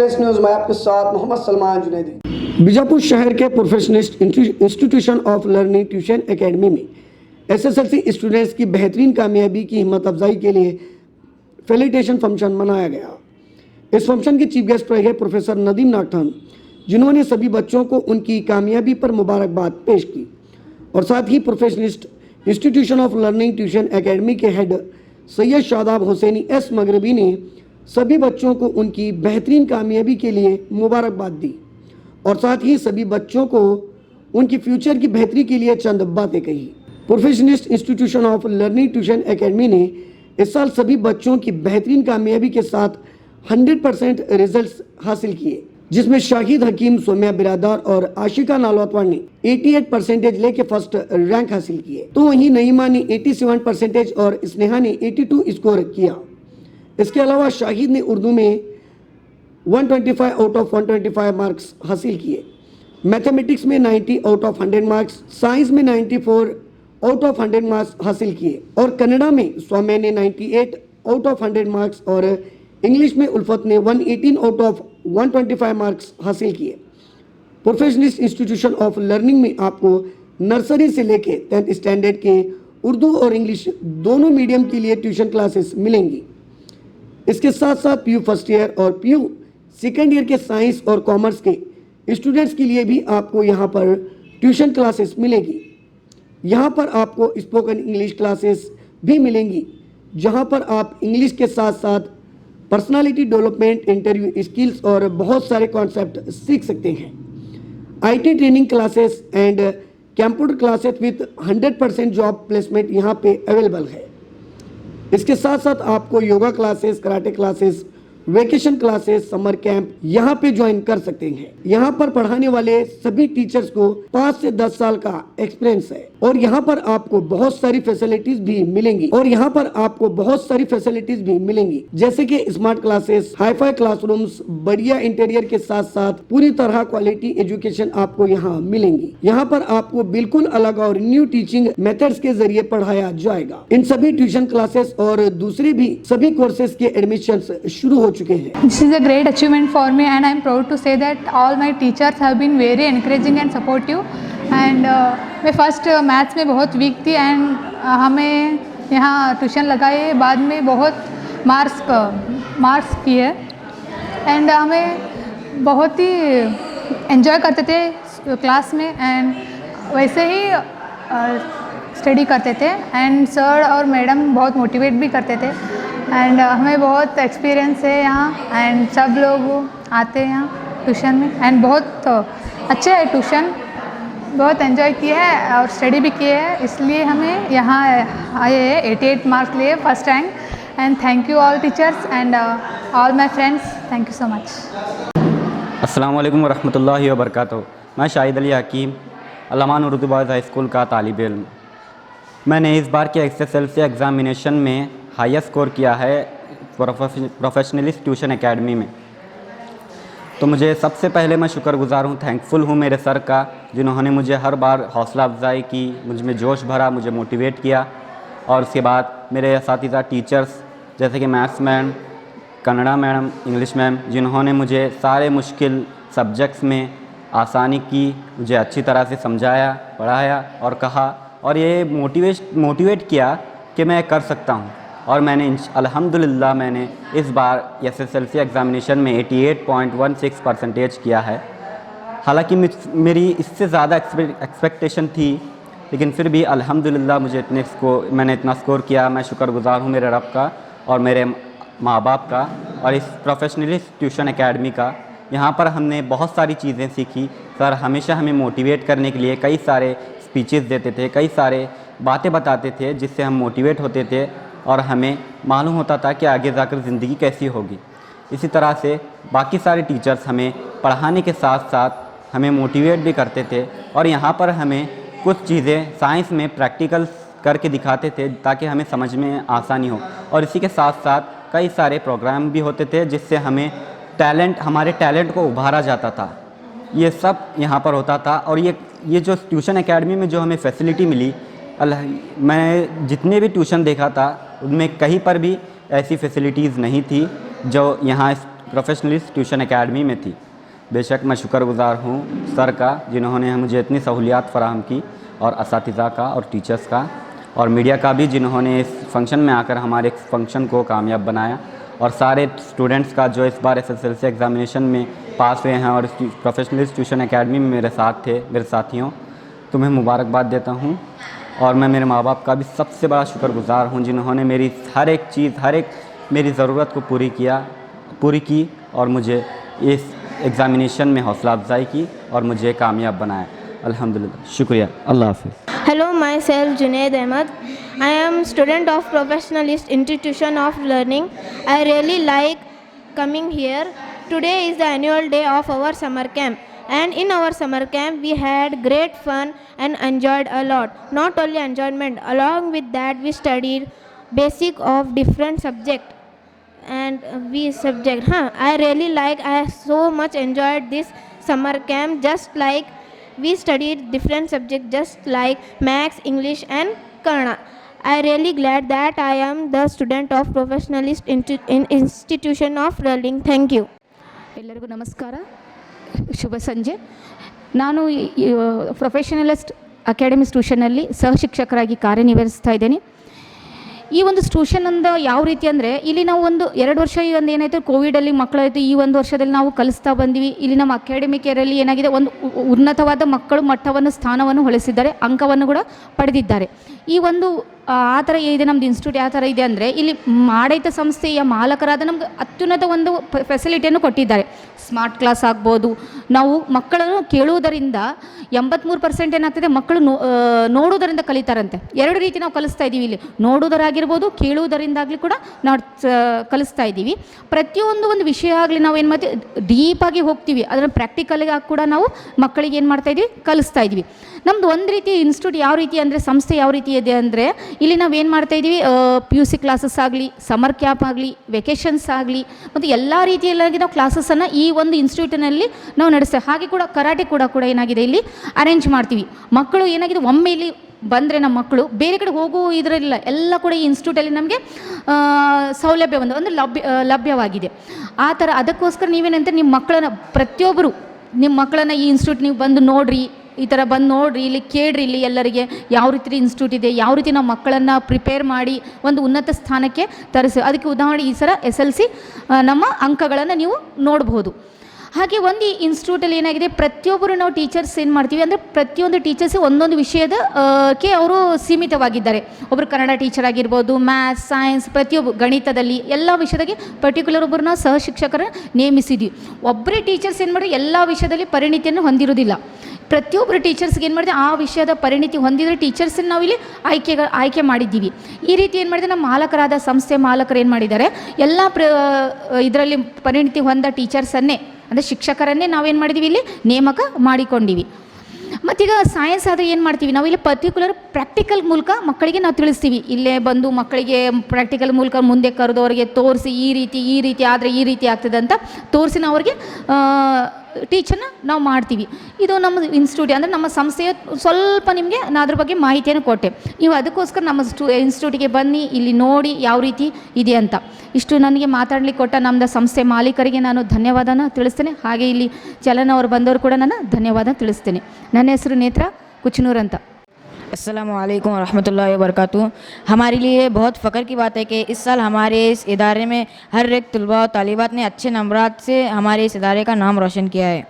Fresh news में आपके साथ मोहम्मद सलमान जुनैदी। बीजापुर शहर के professionalist institution of learning tuition academy में एसएसएलसी स्टूडेंट्स की बेहतरीन कामयाबी की हिम्मत अफजाई के लिए फेलिटेशन फंक्शन मनाया गया। इस फंक्शन के चीफ गेस्ट रहे प्रोफेसर नदीम नागठान, जिन्होंने सभी बच्चों को उनकी कामयाबी पर मुबारकबाद पेश की और साथ ही professionalist institution of learning tuition academy के हेड सैयद शादाब हुसैनी एस मगरबी ने सभी बच्चों को उनकी बेहतरीन कामयाबी के लिए मुबारकबाद दी और साथ ही सभी बच्चों को उनकी फ्यूचर की बेहतरी के लिए चंद बातें कही। Professionalist institution of learning tuition academy ने इस साल सभी बच्चों की बेहतरीन कामयाबी के साथ 100% रिजल्ट्स हासिल किए, जिसमें शाहिद हकीम, सोम्या बिरादार और आशिका नालवतवार ने 88% लेके फर्स्ट रैंक हासिल किए, तो वहीं नईमा ने 87% और स्नेहा ने 82 स्कोर किया। इसके अलावा शाहिद ने उर्दू में 125 आउट ऑफ 125 मार्क्स हासिल किए, मैथमेटिक्स में 90 आउट ऑफ 100 मार्क्स, साइंस में 94 आउट ऑफ 100 मार्क्स हासिल किए और कन्नड़ा में सौम्या ने 98 आउट ऑफ 100 मार्क्स और इंग्लिश में उल्फत ने 118 आउट ऑफ 125 मार्क्स हासिल किए। प्रोफेशनलिस्ट इंस्टीट्यूशन ऑफ लर्निंग में आपको नर्सरी से लेके 10th स्टैंडर्ड के उर्दू और इंग्लिश दोनों मीडियम के लिए ट्यूशन क्लासेस मिलेंगी। इसके साथ साथ पीयू फर्स्ट ईयर और पीयू सेकेंड ईयर के साइंस और कॉमर्स के स्टूडेंट्स के लिए भी आपको यहाँ पर ट्यूशन क्लासेस मिलेगी। यहाँ पर आपको स्पोकन इंग्लिश क्लासेस भी मिलेंगी, जहाँ पर आप इंग्लिश के साथ साथ पर्सनालिटी डेवलपमेंट, इंटरव्यू स्किल्स और बहुत सारे कॉन्सेप्ट सीख सकते हैं। IT training classes and computer classes with 100% job placement यहाँ पे अवेलेबल है। इसके साथ साथ आपको yoga classes, karate classes, vacation classes, summer camp यहाँ पे ज्वाइन कर सकते हैं। यहाँ पर पढ़ाने वाले सभी टीचर्स को 5 से 10 साल का एक्सपीरियंस है और यहाँ पर आपको बहुत सारी फैसिलिटीज भी मिलेंगी जैसे कि स्मार्ट क्लासेस, हाईफाई क्लासरूम्स, बढ़िया इंटीरियर के साथ साथ पूरी तरह क्वालिटी एजुकेशन आपको यहाँ मिलेंगी। यहाँ पर आपको बिल्कुल अलग और न्यू टीचिंग मेथड्स के जरिए पढ़ाया जाएगा। इन सभी ट्यूशन क्लासेस और दूसरे भी सभी कोर्सेज के एडमिशन शुरू हो चुके हैं। This is a great achievement for me and I am proud to say that all my teachers have been very encouraging and supportive and मैं फर्स्ट मैथ्स में बहुत वीक थी एंड हमें यहाँ ट्यूशन लगाए, बाद में बहुत मार्क्स किए एंड हमें बहुत ही एंजॉय करते थे क्लास में एंड वैसे ही स्टडी करते थे एंड सर और मैडम बहुत मोटिवेट भी करते थे एंड हमें बहुत एक्सपीरियंस है यहाँ एंड सब लोग आते हैं यहाँ ट्यूशन में एंड बहुत अच्छे है ट्यूशन, बहुत एंजॉय किए हैं और स्टडी भी किए हैं, इसलिए हमें यहाँ आए हैं। 88 मार्क्स लिए first rank and thank you all teachers and all my friends, thank you so much. अस्सलाम वालेकुम वरहमतुल्लाहि वबरकातुहू। मैं शाहिद अली हकीम, अल-अमान उर्दू बॉयज़ हाई स्कूल का तालिब इल्म। मैंने इस बार के एसएसएलसी एग्ज़ामिनेशन में हाईएस्ट स्कोर किया है प्रोफेशनलिस्ट ट्यूशन एकेडमी में। तो मुझे सबसे पहले मैं शुक्रगुज़ार हूँ, थैंकफुल हूँ मेरे सर का, जिन्होंने मुझे हर बार हौसला अफजाई की, मुझ में जोश भरा, मुझे मोटिवेट किया। और उसके बाद मेरे असातिज़ा टीचर्स जैसे कि maths ma'am, Kannada madam, English ma'am, जिन्होंने मुझे सारे मुश्किल सब्जेक्ट्स में आसानी की, मुझे अच्छी तरह से समझाया, पढ़ाया और कहा और ये मोटिवेट किया कि मैं कर सकता हूँ। और मैंने अल्हम्दुलिल्लाह मैंने इस बार एसएसएलसी एग्ज़ामिनेशन में 88.16% किया है। हालांकि मेरी इससे ज़्यादा एक्सपेक्टेशन थी, लेकिन फिर भी अल्हम्दुलिल्लाह मैंने इतना स्कोर किया। मैं शुक्रगुज़ार हूँ मेरे रब का और मेरे माँ बाप का और इस प्रोफेशनलिस्ट ट्यूशन एकेडमी का। यहाँ पर हमने बहुत सारी चीज़ें सीखी। सर हमेशा हमें मोटिवेट करने के लिए कई सारे स्पीचेस देते थे, कई सारे बातें बताते थे, जिससे हम मोटिवेट होते थे और हमें मालूम होता था कि आगे जाकर ज़िंदगी कैसी होगी। इसी तरह से बाकी सारे टीचर्स हमें पढ़ाने के साथ साथ हमें मोटिवेट भी करते थे और यहाँ पर हमें कुछ चीज़ें साइंस में प्रैक्टिकल करके दिखाते थे ताकि हमें समझ में आसानी हो। और इसी के साथ साथ कई सारे प्रोग्राम भी होते थे जिससे हमारे टैलेंट को उभारा जाता था। ये सब यहाँ पर होता था और ये जो ट्यूशन एकेडमी में जो हमें फैसिलिटी मिली, मैं जितने भी ट्यूशन देखा था उनमें कहीं पर भी ऐसी फैसिलिटीज़ नहीं थी जो यहाँ प्रोफेशनलिस्ट ट्यूशन एकेडमी में थी। बेशक मैं शुक्रगुज़ार हूँ सर का, जिन्होंने मुझे इतनी सहूलियात फ़राहम की, और असातिज़ा का और टीचर्स का, और मीडिया का भी, जिन्होंने इस फंक्शन में आकर हमारे इस फंक्शन को कामयाब बनाया, और सारे स्टूडेंट्स का जो इस बार एसएसएलसी एग्ज़ामिनेशन में पास हुए हैं और इस प्रोफेशनलिस्ट ट्यूशन एकेडमी में मेरे साथ थे, मेरे साथियों, तुम्हें मुबारकबाद देता हूँ। और मैं मेरे माँ बाप का भी सबसे बड़ा शुक्रगुज़ार हूँ, जिन्होंने मेरी हर एक चीज़, हर एक मेरी ज़रूरत को पूरी की और मुझे इस एग्ज़ामिनेशन में हौसला अफजाई की और मुझे कामयाब बनाया। अल्हम्दुलिल्लाह, शुक्रिया, अल्लाह हाफ़िज़। Hello, myself Junaid Ahmed. I am student of Professionalist Institution of Learning. I really like coming here. Today is the annual day of our summer camp, and in our summer camp we had great fun and enjoyed a lot. Not only enjoyment, along with that we studied basic of different subject and I really like, I so much enjoyed this summer camp. Just like we studied different subjects just like Maths, English and Kannada. I really glad that I am the student of Professionalist Institution of Learning. Thank you. ಎಲ್ಲರಿಗೂ ನಮಸ್ಕಾರ, ಶುಭ ಸಂಜೆ. ನಾನು professionalist academics ಟ್ಯೂಷನಲ್ಲಿ ಸಹ ಶಿಕ್ಷಕರಾಗಿ ಕಾರ್ಯನಿರ್ವಹಿಸ್ತಾ ಇದ್ದೇನೆ. ಈ ಒಂದು ಟ್ಯೂಷನಿಂದ ಯಾವ ರೀತಿ ಅಂದರೆ, ಇಲ್ಲಿ ನಾವು 2 ವರ್ಷ ಒಂದು ಏನಾಯಿತು, ಕೋವಿಡಲ್ಲಿ ಮಕ್ಕಳಾಯಿತು. ಈ 1 ವರ್ಷದಲ್ಲಿ ನಾವು ಕಲಿಸ್ತಾ ಬಂದ್ವಿ. ಇಲ್ಲಿ ನಮ್ಮ ಅಕಾಡೆಮಿಕ್ ಇಯರಲ್ಲಿ ಏನಾಗಿದೆ, ಒಂದು ಉನ್ನತವಾದ ಮಕ್ಕಳು ಮಟ್ಟವನ್ನು ಸ್ಥಾನವನ್ನು ಹೊಳಿಸಿದ್ದಾರೆ, ಅಂಕವನ್ನು ಕೂಡ ಪಡೆದಿದ್ದಾರೆ. ಈ ಒಂದು ಆ ಥರ ಇದೆ ನಮ್ಮದು ಇನ್ಸ್ಟಿಟ್ಯೂಟ್. ಯಾವ ಥರ ಇದೆ ಅಂದರೆ, ಇಲ್ಲಿ ಮಾಡೈತ ಸಂಸ್ಥೆಯ ಮಾಲಕರಾದ ನಮ್ಗೆ ಅತ್ಯುನ್ನತ ಒಂದು ಫೆಸಿಲಿಟಿಯನ್ನು ಕೊಟ್ಟಿದ್ದಾರೆ. ಸ್ಮಾರ್ಟ್ ಕ್ಲಾಸ್ ಆಗ್ಬೋದು. ನಾವು ಮಕ್ಕಳನ್ನು ಕೇಳುವುದರಿಂದ 83% ಏನಾಗ್ತದೆ, ಮಕ್ಕಳು ನೋಡುವುದರಿಂದ ಕಲಿತಾರಂತೆ. 2 ರೀತಿ ನಾವು ಕಲಿಸ್ತಾ ಇದ್ದೀವಿ ಇಲ್ಲಿ, ನೋಡುವುದರಾಗಿರ್ಬೋದು, ಕೇಳುವುದರಿಂದಾಗಲಿ ಕೂಡ ನಾವು ಕಲಿಸ್ತಾ ಇದ್ದೀವಿ. ಪ್ರತಿಯೊಂದು ಒಂದು ವಿಷಯ ಆಗಲಿ ನಾವು ಏನು ಮಾಡ್ತೀವಿ, ಡೀಪಾಗಿ ಹೋಗ್ತೀವಿ. ಅದನ್ನು ಪ್ರಾಕ್ಟಿಕಲ್ಗೆ ಕೂಡ ನಾವು ಮಕ್ಕಳಿಗೆ ಏನು ಮಾಡ್ತಾಯಿದ್ವಿ, ಕಲಿಸ್ತಾ ಇದ್ವಿ. ನಮ್ಮದು ಒಂದು ರೀತಿ ಇನ್ಸ್ಟಿಟ್ಯೂಟ್ ಯಾವ ರೀತಿ ಅಂದರೆ, ಸಂಸ್ಥೆ ಯಾವ ರೀತಿ ಇದೆ ಅಂದರೆ, ಇಲ್ಲಿ ನಾವು ಏನು ಮಾಡ್ತಾಯಿದ್ದೀವಿ, PUC ಕ್ಲಾಸಸ್ ಆಗಲಿ, ಸಮರ್ ಕ್ಯಾಂಪ್ ಆಗಲಿ, ವೆಕೇಷನ್ಸ್ ಆಗಲಿ, ಮತ್ತು ಎಲ್ಲ ರೀತಿಯಲ್ಲಾಗಿ ನಾವು ಕ್ಲಾಸಸ್ಸನ್ನು ಈ ಒಂದು ಇನ್ಸ್ಟಿಟ್ಯೂಟಿನಲ್ಲಿ ನಾವು ನಡೆಸ್ತೇವೆ. ಹಾಗೆ ಕೂಡ ಕರಾಟೆ ಕೂಡ ಏನಾಗಿದೆ ಇಲ್ಲಿ ಅರೇಂಜ್ ಮಾಡ್ತೀವಿ. ಮಕ್ಕಳು ಏನಾಗಿದೆ, ಒಮ್ಮೆ ಇಲ್ಲಿ ಬಂದರೆ ನಮ್ಮ ಮಕ್ಕಳು ಬೇರೆ ಕಡೆ ಹೋಗೋ ಇದರಲ್ಲ, ಎಲ್ಲ ಕೂಡ ಈ ಇನ್ಸ್ಟಿಟ್ಯೂಟಲ್ಲಿ ನಮಗೆ ಸೌಲಭ್ಯ ಒಂದು ಲಭ್ಯವಾಗಿದೆ. ಆ ಥರ ಅದಕ್ಕೋಸ್ಕರ ನೀವೇನಂತ ನಿಮ್ಮ ಮಕ್ಕಳನ್ನು ಪ್ರತಿಯೊಬ್ಬರು ನಿಮ್ಮ ಮಕ್ಕಳನ್ನು ಈ ಇನ್ಸ್ಟಿಟ್ಯೂಟ್ ನೀವು ಬಂದು ನೋಡಿರಿ, ಈ ಥರ ಬಂದು ನೋಡಿರಿ, ಇಲ್ಲಿ ಕೇಳ್ರಿ, ಇಲ್ಲಿ ಎಲ್ಲರಿಗೆ ಯಾವ ರೀತಿ ಇನ್ಸ್ಟಿಟ್ಯೂಟ್ ಇದೆ, ಯಾವ ರೀತಿ ನಾವು ಮಕ್ಕಳನ್ನು ಪ್ರಿಪೇರ್ ಮಾಡಿ ಒಂದು ಉನ್ನತ ಸ್ಥಾನಕ್ಕೆ ತರಿಸಿ. ಅದಕ್ಕೆ ಉದಾಹರಣೆ ಈ ಸಲ SLC ನಮ್ಮ ಅಂಕಗಳನ್ನು ನೀವು ನೋಡ್ಬೋದು. ಹಾಗೆ ಒಂದು ಈ ಇನ್ಸ್ಟಿಟ್ಯೂಟಲ್ಲಿ ಏನಾಗಿದೆ, ಪ್ರತಿಯೊಬ್ಬರು ನಾವು ಟೀಚರ್ಸ್ ಏನು ಮಾಡ್ತೀವಿ ಅಂದರೆ, ಪ್ರತಿಯೊಂದು ಟೀಚರ್ಸ್ ಒಂದೊಂದು ವಿಷಯದ ಕ್ಕೆ ಅವರು ಸೀಮಿತವಾಗಿದ್ದಾರೆ. ಒಬ್ಬರು ಕನ್ನಡ ಟೀಚರ್ ಆಗಿರ್ಬೋದು, ಮ್ಯಾಥ್ಸ್, ಸೈನ್ಸ್, ಪ್ರತಿಯೊಬ್ಬರು ಗಣಿತದಲ್ಲಿ ಎಲ್ಲ ವಿಷಯದಾಗಿ ಪರ್ಟಿಕ್ಯುಲರ್ ಒಬ್ಬರನ್ನ ಸಹ ಶಿಕ್ಷಕರನ್ನು ನೇಮಿಸಿದ್ವಿ. ಒಬ್ಬರೇ ಟೀಚರ್ಸ್ ಏನು ಮಾಡಿ ಎಲ್ಲ ವಿಷಯದಲ್ಲಿ ಪರಿಣಿತಿಯನ್ನು ಹೊಂದಿರೋದಿಲ್ಲ. ಪ್ರತಿಯೊಬ್ಬರು ಟೀಚರ್ಸ್ಗೆ ಏನು ಮಾಡಿದೆ, ಆ ವಿಷಯದ ಪರಿಣಿತಿ ಹೊಂದಿದರೆ ಟೀಚರ್ಸನ್ನು ನಾವಿಲ್ಲಿ ಆಯ್ಕೆ ಮಾಡಿದ್ದೀವಿ. ಈ ರೀತಿ ಏನು ಮಾಡಿದೆ, ನಮ್ಮ ಮಾಲಕರಾದ ಸಂಸ್ಥೆ ಮಾಲಕರು ಏನು ಮಾಡಿದ್ದಾರೆ, ಎಲ್ಲ ಇದರಲ್ಲಿ ಪರಿಣಿತಿ ಹೊಂದ ಟೀಚರ್ಸನ್ನೇ ಅಂದರೆ ಶಿಕ್ಷಕರನ್ನೇ ನಾವೇನು ಮಾಡಿದ್ದೀವಿ, ಇಲ್ಲಿ ನೇಮಕ ಮಾಡಿಕೊಂಡಿವಿ. ಮತ್ತೀಗ ಸೈನ್ಸ್ ಆದರೆ ಏನು ಮಾಡ್ತೀವಿ, ನಾವು ಇಲ್ಲಿ ಪರ್ಟಿಕ್ಯುಲರ್ ಪ್ರಾಕ್ಟಿಕಲ್ ಮೂಲಕ ಮಕ್ಕಳಿಗೆ ನಾವು ತಿಳಿಸ್ತೀವಿ. ಇಲ್ಲೇ ಬಂದು ಮಕ್ಕಳಿಗೆ ಪ್ರಾಕ್ಟಿಕಲ್ ಮೂಲಕ ಮುಂದೆ ಕರೆದು ಅವರಿಗೆ ತೋರಿಸಿ, ಈ ರೀತಿ ಆದರೆ ಈ ರೀತಿ ಆಗ್ತದೆ ಅಂತ ತೋರಿಸಿ ನಾವು ಅವ್ರಿಗೆ ಟೀಚರ್ನ ನಾವು ಮಾಡ್ತೀವಿ. ಇದು ನಮ್ಮ ಇನ್ಸ್ಟಿಟ್ಯೂಟ್ ಅಂದರೆ ನಮ್ಮ ಸಂಸ್ಥೆಯ ಸ್ವಲ್ಪ ನಿಮಗೆ ನಾನು ಅದ್ರ ಬಗ್ಗೆ ಮಾಹಿತಿಯನ್ನು ಕೊಟ್ಟೆ. ನೀವು ಅದಕ್ಕೋಸ್ಕರ ನಮ್ಮ ಇನ್ಸ್ಟಿಟ್ಯೂಟಿಗೆ ಬನ್ನಿ, ಇಲ್ಲಿ ನೋಡಿ ಯಾವ ರೀತಿ ಇದೆ ಅಂತ. ಇಷ್ಟು ನನಗೆ ಮಾತಾಡಲಿಕ್ಕೆ ಕೊಟ್ಟ ನಮ್ಮದು ಸಂಸ್ಥೆ ಮಾಲೀಕರಿಗೆ ನಾನು ಧನ್ಯವಾದನ ತಿಳಿಸ್ತೇನೆ. ಹಾಗೆ ಇಲ್ಲಿ ಚಲನ ಅವರು ಬಂದವರು ಕೂಡ ನಾನು ಧನ್ಯವಾದ ತಿಳಿಸ್ತೇನೆ. ನನ್ನ ಹೆಸರು ನೇತ್ರ ಕುಚನೂರ್ ಅಂತ. अस्सलामुअलैकुम वरहमतुल्लाहि वबरकातुहू। हमारे लिए बहुत फ़ख्र की बात है कि इस साल हमारे इस इदारे में हर एक तलबा और तालिबात ने अच्छे नंबरात से हमारे इस इदारे का नाम रोशन किया है।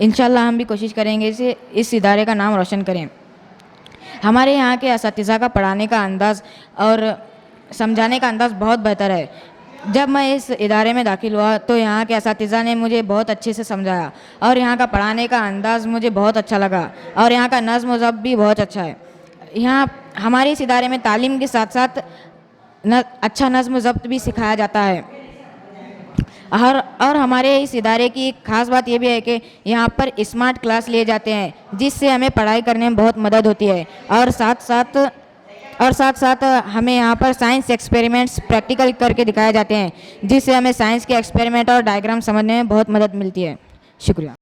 इंशाल्लाह हम भी कोशिश करेंगे इस इदारे का नाम रोशन करें। हमारे यहाँ के असातिज़ा का पढ़ाने का अंदाज़ और समझाने का अंदाज़ बहुत बेहतर है। जब मैं इस इदारे में दाखिल हुआ तो यहाँ के असातिज़ा ने मुझे बहुत अच्छे से समझाया और यहाँ का पढ़ाने का अंदाज़ मुझे बहुत अच्छा लगा और यहाँ का नज़्म व ज़ब्त भी बहुत अच्छा है। यहाँ हमारे इस इदारे में तालीम के साथ साथ अच्छा नज़्म ज़ब्त भी सिखाया जाता है। और हमारे इस इदारे की एक ख़ास बात ये भी है कि यहाँ पर स्मार्ट क्लास लिए जाते हैं, जिससे हमें पढ़ाई करने में बहुत मदद होती है। और साथ साथ हमें यहाँ पर साइंस एक्सपेरिमेंट्स प्रैक्टिकल करके दिखाए जाते हैं, जिससे हमें साइंस के एक्सपेरिमेंट और डायग्राम समझने में बहुत मदद मिलती है। शुक्रिया।